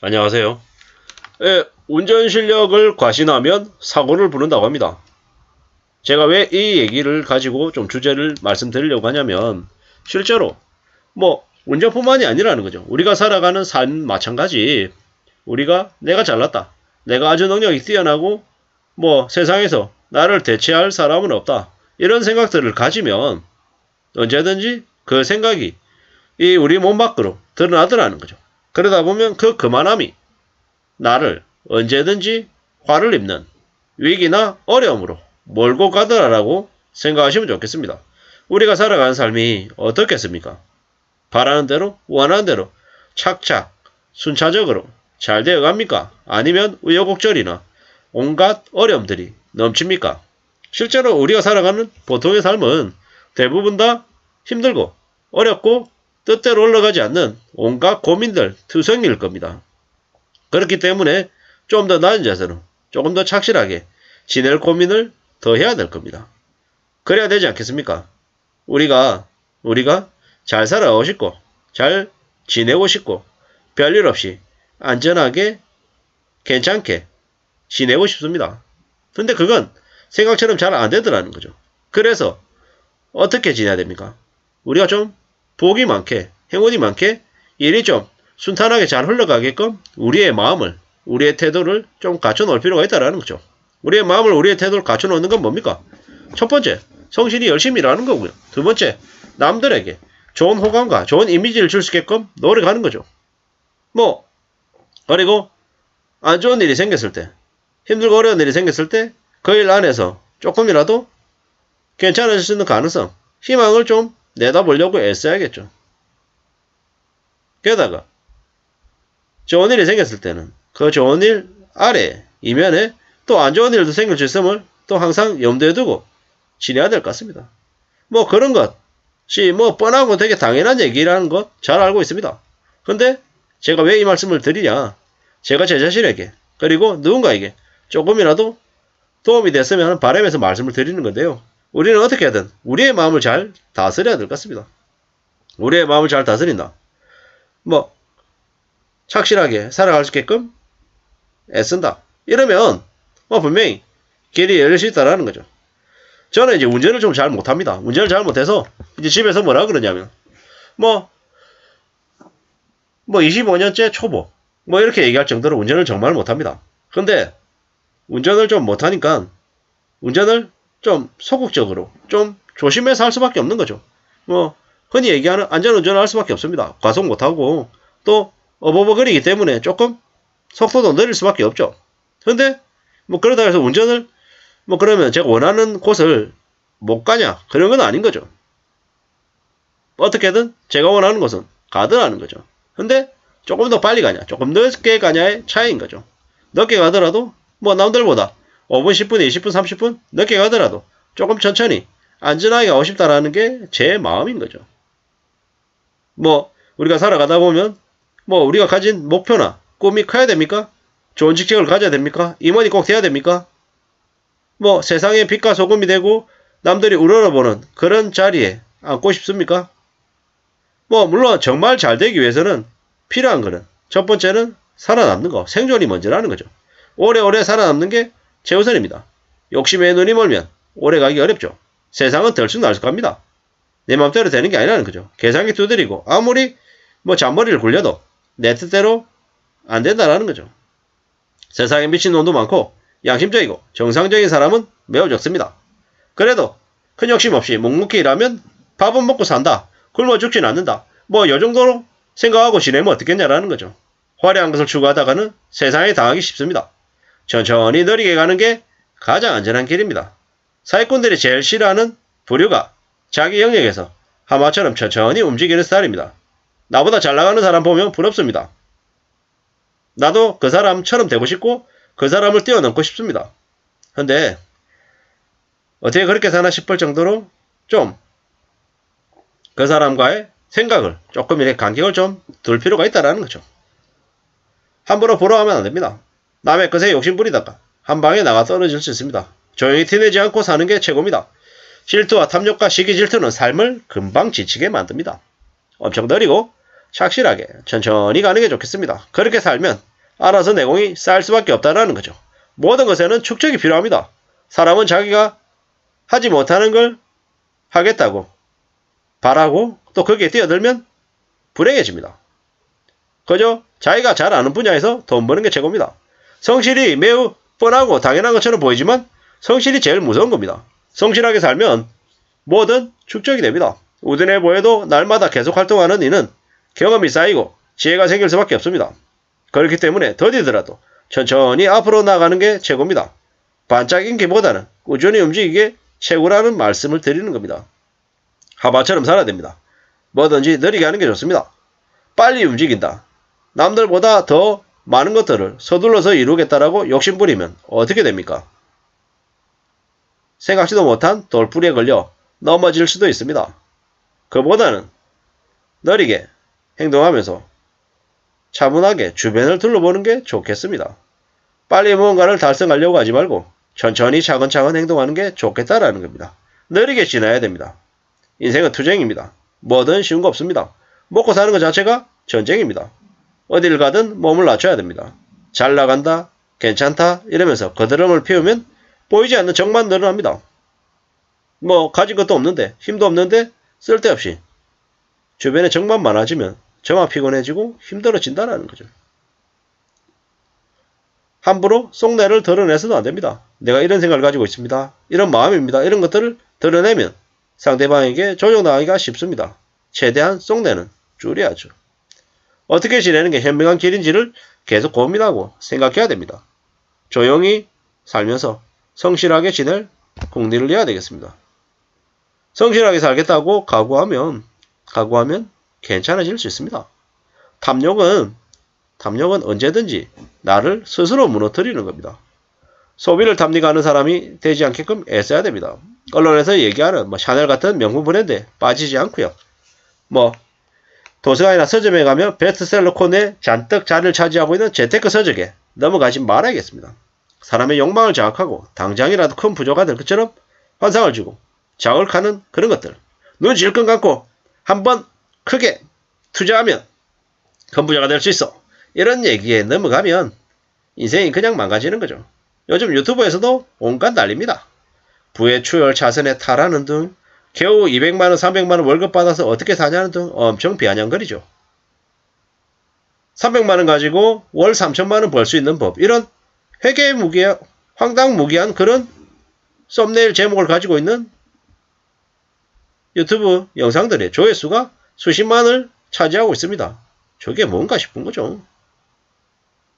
안녕하세요. 예, 운전 실력을 과신하면 사고를 부른다고 합니다. 제가 왜 이 얘기를 가지고 좀 주제를 말씀드리려고 하냐면, 실제로, 운전뿐만이 아니라는 거죠. 우리가 살아가는 삶 마찬가지, 내가 잘났다. 내가 아주 능력이 뛰어나고, 세상에서 나를 대체할 사람은 없다. 이런 생각들을 가지면 언제든지 그 생각이 우리 몸 밖으로 드러나더라는 거죠. 그러다 보면 그 그만함이 나를 언제든지 화를 입는 위기나 어려움으로 몰고 가더라라고 생각하시면 좋겠습니다. 우리가 살아가는 삶이 어떻겠습니까? 바라는 대로, 원하는 대로 착착, 순차적으로 잘 되어 갑니까? 아니면 우여곡절이나 온갖 어려움들이 넘칩니까? 실제로 우리가 살아가는 보통의 삶은 대부분 다 힘들고 어렵고 뜻대로 올라가지 않는 온갖 고민들, 투성일 겁니다. 그렇기 때문에 좀 더 나은 자세로 조금 더 착실하게 지낼 고민을 더 해야 될 겁니다. 그래야 되지 않겠습니까? 우리가 잘 살아가고 싶고 잘 지내고 싶고 별일 없이 안전하게 괜찮게 지내고 싶습니다. 근데 그건 생각처럼 잘 안 되더라는 거죠. 그래서 어떻게 지내야 됩니까? 우리가 좀 복이 많게 행운이 많게 일이 좀 순탄하게 잘 흘러가게끔 우리의 마음을 우리의 태도를 좀 갖춰놓을 필요가 있다는 거죠. 우리의 마음을 우리의 태도를 갖춰놓는 건 뭡니까? 첫 번째, 성실히 열심히 일하는 거고요. 두 번째, 남들에게 좋은 호감과 좋은 이미지를 줄 수 있게끔 노력하는 거죠. 그리고 안 좋은 일이 생겼을 때, 힘들고 어려운 일이 생겼을 때 그 일 안에서 조금이라도 괜찮아질 수 있는 가능성, 희망을 좀 내다보려고 애써야겠죠. 게다가 좋은 일이 생겼을 때는 그 좋은 일 아래 이면에 또 안 좋은 일도 생길 수 있음을 또 항상 염두에 두고 지내야 될 것 같습니다. 그런 것이 뻔하고 되게 당연한 얘기라는 것 잘 알고 있습니다. 근데 제가 왜 이 말씀을 드리냐? 제가 제 자신에게 그리고 누군가에게 조금이라도 도움이 됐으면 하는 바람에서 말씀을 드리는 건데요. 우리는 어떻게 하든 우리의 마음을 잘 다스려야 될 것 같습니다. 우리의 마음을 잘 다스린다. 착실하게 살아갈 수 있게끔 애쓴다. 이러면 분명히 길이 열릴 수 있다는 거죠. 저는 이제 운전을 좀 잘 못합니다. 운전을 잘 못해서 이제 집에서 뭐라 그러냐면 25년째 초보 이렇게 얘기할 정도로 운전을 정말 못합니다. 근데 운전을 좀 못하니까 운전을 좀 소극적으로 좀 조심해서 할 수밖에 없는 거죠. 흔히 얘기하는 안전운전을 할 수밖에 없습니다. 과속 못하고 또 어버버거리기 때문에 조금 속도도 느릴 수밖에 없죠. 근데 그러다 해서 운전을 그러면 제가 원하는 곳을 못 가냐 그런 건 아닌 거죠. 어떻게든 제가 원하는 곳은 가더라는 거죠. 근데 조금 더 빨리 가냐 조금 늦게 가냐의 차이인 거죠. 늦게 가더라도 남들보다 5분 10분 20분 30분 늦게 가더라도 조금 천천히 안전하게 가고 싶다라는 게 제 마음인 거죠. 우리가 살아가다 보면 우리가 가진 목표나 꿈이 커야 됩니까? 좋은 직책을 가져야 됩니까? 임원이 꼭 돼야 됩니까? 세상에 빛과 소금이 되고 남들이 우러러보는 그런 자리에 앉고 싶습니까? 물론 정말 잘 되기 위해서는 필요한 거는 첫 번째는 살아남는 거, 생존이 먼저라는 거죠. 오래오래 살아남는 게 최우선입니다. 욕심에 눈이 멀면 오래 가기 어렵죠. 세상은 들쑥날쑥합니다. 내 맘대로 되는 게 아니라는 거죠. 계산기 두드리고 아무리 잔머리를 굴려도 내 뜻대로 안 된다라는 거죠. 세상에 미친놈도 많고 양심적이고 정상적인 사람은 매우 적습니다. 그래도 큰 욕심 없이 묵묵히 일하면 밥은 먹고 산다. 굶어 죽진 않는다. 요 정도로 생각하고 지내면 어떻겠냐라는 거죠. 화려한 것을 추구하다가는 세상에 당하기 쉽습니다. 천천히 느리게 가는 게 가장 안전한 길입니다. 사기꾼들이 제일 싫어하는 부류가 자기 영역에서 하마처럼 천천히 움직이는 스타일입니다. 나보다 잘 나가는 사람 보면 부럽습니다. 나도 그 사람처럼 되고 싶고 그 사람을 뛰어넘고 싶습니다. 근데 어떻게 그렇게 사나 싶을 정도로 좀 그 사람과의 생각을 조금 이렇게 간격을 좀 둘 필요가 있다는 거죠. 함부로 부러워하면 안 됩니다. 남의 것에 욕심 부리다가 한 방에 나가 떨어질 수 있습니다. 조용히 티내지 않고 사는 게 최고입니다. 질투와 탐욕과 시기 질투는 삶을 금방 지치게 만듭니다. 엄청 느리고 착실하게 천천히 가는 게 좋겠습니다. 그렇게 살면 알아서 내공이 쌓일 수밖에 없다는 거죠. 모든 것에는 축적이 필요합니다. 사람은 자기가 하지 못하는 걸 하겠다고 바라고 또 거기에 뛰어들면 불행해집니다. 그저 자기가 잘 아는 분야에서 돈 버는 게 최고입니다. 성실이 매우 뻔하고 당연한 것처럼 보이지만 성실이 제일 무서운 겁니다. 성실하게 살면 뭐든 축적이 됩니다. 우둔해 보여도 날마다 계속 활동하는 이는 경험이 쌓이고 지혜가 생길 수밖에 없습니다. 그렇기 때문에 더디더라도 천천히 앞으로 나가는 게 최고입니다. 반짝인기보다는 꾸준히 움직이게 최고라는 말씀을 드리는 겁니다. 하마처럼 살아야 됩니다. 뭐든지 느리게 하는 게 좋습니다. 빨리 움직인다. 남들보다 더 많은 것들을 서둘러서 이루겠다라고 욕심부리면 어떻게 됩니까? 생각지도 못한 돌부리에 걸려 넘어질 수도 있습니다. 그보다는 느리게 행동하면서 차분하게 주변을 둘러보는 게 좋겠습니다. 빨리 무언가를 달성하려고 하지 말고 천천히 차근차근 행동하는 게 좋겠다라는 겁니다. 느리게 지나야 됩니다. 인생은 투쟁입니다. 뭐든 쉬운 거 없습니다. 먹고 사는 것 자체가 전쟁입니다. 어딜 가든 몸을 낮춰야 됩니다. 잘 나간다, 괜찮다 이러면서 거드름을 피우면 보이지 않는 적만 늘어납니다. 뭐 가진 것도 없는데 힘도 없는데 쓸데없이 주변에 적만 많아지면 저만 피곤해지고 힘들어진다는 거죠. 함부로 속내를 드러내서도 안됩니다. 내가 이런 생각을 가지고 있습니다. 이런 마음입니다. 이런 것들을 드러내면 상대방에게 조종당하기가 쉽습니다. 최대한 속내는 줄여야죠. 어떻게 지내는 게 현명한 길인지를 계속 고민하고 생각해야 됩니다. 조용히 살면서 성실하게 지낼 공리를 내야 되겠습니다. 성실하게 살겠다고 각오하면 괜찮아질 수 있습니다. 탐욕은 언제든지 나를 스스로 무너뜨리는 겁니다. 소비를 탐닉하는 사람이 되지 않게끔 애써야 됩니다. 언론에서 얘기하는 샤넬 같은 명품 브랜드에 빠지지 않고요. 도서관이나 서점에 가면 베스트셀러 코너에 잔뜩 자리를 차지하고 있는 재테크 서적에 넘어가지 말아야겠습니다. 사람의 욕망을 장악하고 당장이라도 큰 부자가 될 것처럼 환상을 주고 자극하는 그런 것들. 눈 질끈 감고 한번 크게 투자하면 큰 부자가 될 수 있어. 이런 얘기에 넘어가면 인생이 그냥 망가지는 거죠. 요즘 유튜브에서도 온갖 난리입니다. 부의 추월 차선에 탈하는 등 겨우 200만원 300만원 월급 받아서 어떻게 사냐는 등 엄청 비아냥거리죠. 300만원 가지고 월 3천만원 벌 수 있는 법, 이런 회계무기한 황당무계한 그런 썸네일 제목을 가지고 있는 유튜브 영상들의 조회수가 수십만을 차지하고 있습니다. 저게 뭔가 싶은 거죠.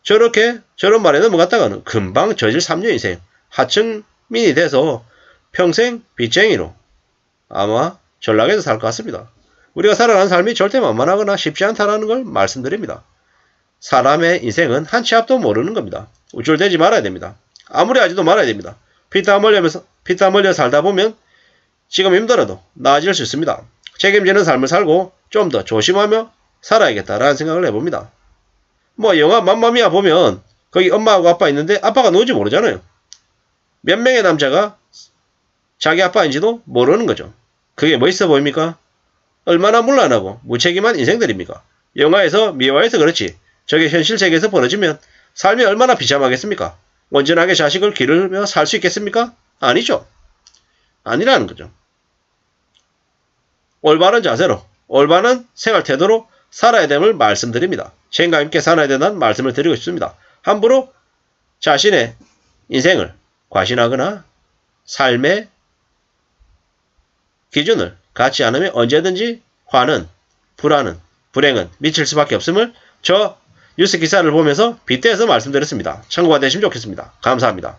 저런 말에 넘어갔다가는 금방 저질 3년 인생 하층민이 돼서 평생 빚쟁이로 아마 전락해서 살 것 같습니다. 우리가 살아가는 삶이 절대 만만하거나 쉽지 않다는 걸 말씀드립니다. 사람의 인생은 한 치 앞도 모르는 겁니다. 우쭐대지 말아야 됩니다. 아무리 하지도 말아야 됩니다. 피땀 흘려 살다 보면 지금 힘들어도 나아질 수 있습니다. 책임지는 삶을 살고 좀 더 조심하며 살아야겠다라는 생각을 해봅니다. 영화 맘마미아 보면 거기 엄마하고 아빠 있는데 아빠가 누군지 모르잖아요. 몇 명의 남자가 자기 아빠인지도 모르는 거죠. 그게 멋있어 보입니까? 얼마나 문란하고 무책임한 인생들입니까? 영화에서 미화해서 그렇지 저게 현실 세계에서 벌어지면 삶이 얼마나 비참하겠습니까? 온전하게 자식을 기르며 살 수 있겠습니까? 아니죠. 아니라는 거죠. 올바른 자세로 올바른 생활 태도로 살아야 됨을 말씀드립니다. 책임감 있게 살아야 된다는 말씀을 드리고 싶습니다. 함부로 자신의 인생을 과신하거나 삶의 기준을 갖지 않으면 언제든지 화는, 불안은, 불행은 미칠 수밖에 없음을 저 뉴스 기사를 보면서 빗대서 말씀드렸습니다. 참고가 되시면 좋겠습니다. 감사합니다.